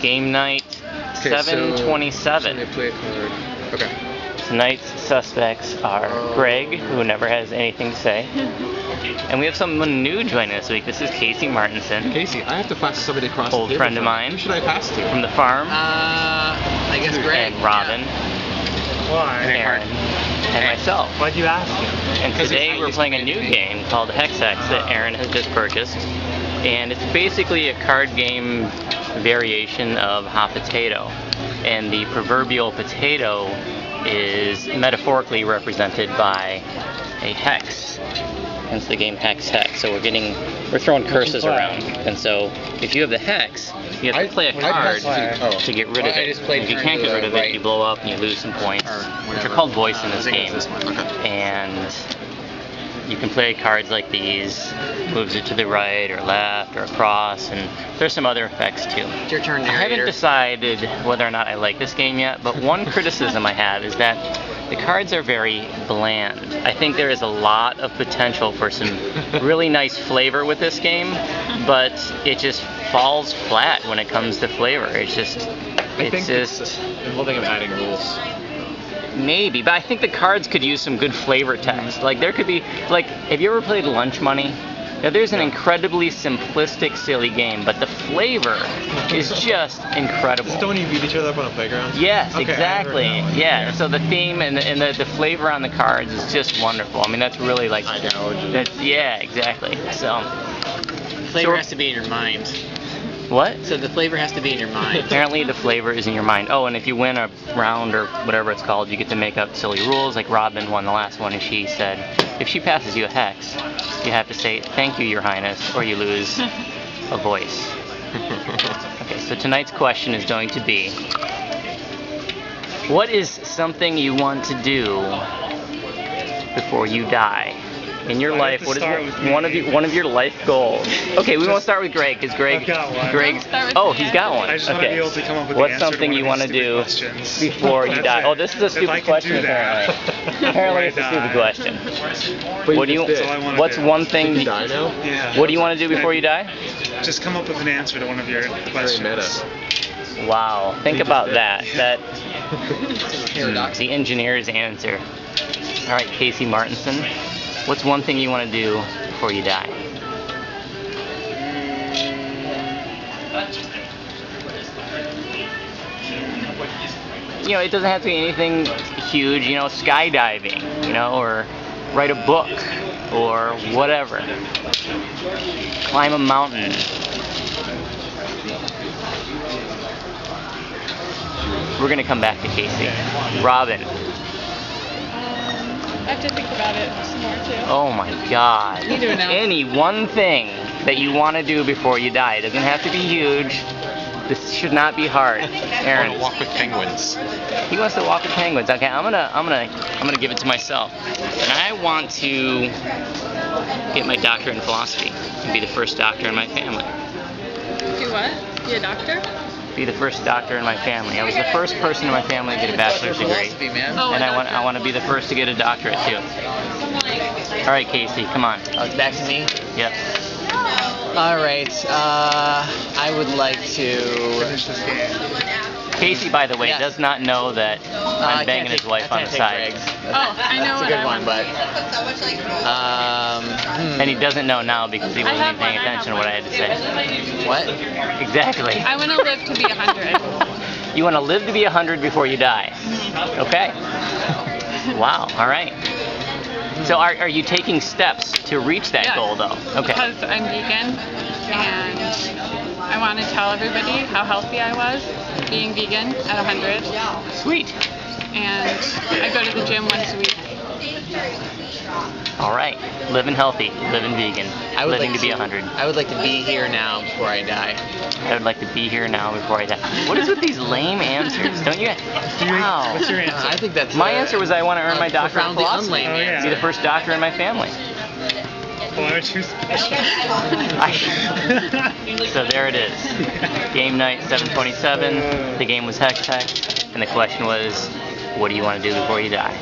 Game night 727. So play a card. Okay. Tonight's suspects are Greg, who never has anything to say, and we have someone new joining us this week. This is Casey Martinson. Casey, I have to pass to somebody across the old table. friend of mine. Who should I pass to? From the farm. I guess Greg. And Robin. Why? Aaron. And myself. Why'd you ask him? And today we're playing a new game called Hex Hex that Aaron has just purchased. And it's basically a card game variation of hot potato. And the proverbial potato is metaphorically represented by a hex. Hence the game Hex Hex. So we're throwing curses around. And so if you have the hex, you have to play a card to get rid of it. If you can't get rid of it, you blow up and you lose some points, which are called voice in this game. And you can play cards like these, moves it to the right or left or across, and there's some other effects too. It's your turn, narrator. I haven't decided whether or not I like this game yet, but one criticism I have is that the cards are very bland. I think there is a lot of potential for some really nice flavor with this game, but it just falls flat when it comes to flavor. It's just involving adding rules. Maybe, but I think the cards could use some good flavor text. Like there could be, like, have you ever played Lunch Money? Now there's an incredibly simplistic, silly game, but the flavor is just incredible. Is it the one you beat each other up on a playground? Yes, okay, exactly. Yeah, so the theme and the flavor on the cards is just wonderful. I mean, that's really like... Yeah, exactly. So... Flavor has to be in your mind. What? So the flavor has to be in your mind. Apparently the flavor is in your mind. Oh, and if you win a round or whatever it's called, you get to make up silly rules. Like Robin won the last one, and she said, if she passes you a hex, you have to say, "Thank you, Your Highness," or you lose a voice. Okay, so tonight's question is going to be, what is something you want to do before you die? In your life, what is one of your life goals? Okay, we won't start with Greg because Greg's he's got one. I just want to be able to come up with What's the answer something to you want to do questions. before you die? Oh, this is a stupid question apparently. Apparently it's a stupid question. What's one thing? Did you die now? Yeah. What do you want to do before you die? Just come up with an answer to one of your questions. Wow, think about that. The engineer's answer. All right, Casey Martinson. What's one thing you want to do before you die? You know, it doesn't have to be anything huge, you know, skydiving, you know, or write a book, or whatever. Climb a mountain. We're going to come back to Casey. Robin. I have to think about it some more too. Oh my God. You do it now. Any one thing that you want to do before you die. It doesn't have to be huge. This should not be hard. Aaron. I want to walk with penguins. He wants to walk with penguins. Okay, I'm gonna give it to myself. And I want to get my doctorate in philosophy and be the first doctor in my family. Do what? Be a doctor? Be the first doctor in my family. I was the first person in my family to get a bachelor's degree. Oh, And I want to be the first to get a doctorate too. All right, Casey, come on. Oh, it's back to me? Yep. Alright, I would like to... Finish this game. Casey, by the way, does not know that I'm banging his wife on the side. Oh, I know That's a what good I one, want. but... And he doesn't know now because he wasn't even paying attention to what I had to say. What? Exactly. I want to live to be 100. You want to live to be 100 before you die. Okay. Wow, all right. So are you taking steps to reach that goal, though? Okay. Because I'm vegan, and I want to tell everybody how healthy I was being vegan at 100. Sweet. And I go to the gym once a week. All right. Living healthy, living vegan, living to be 100. I would like to be here now before I die. I would like to be here now before I die. What is with these lame answers? Don't you? Wow. What's your answer? I think that's... My answer was I want to earn my doctorate in profoundly philosophy. unlame answer. Be the first doctor in my family. Why aren't you special? So there it is. Game night 727. The game was Hex Hex. And the question was, what do you want to do before you die?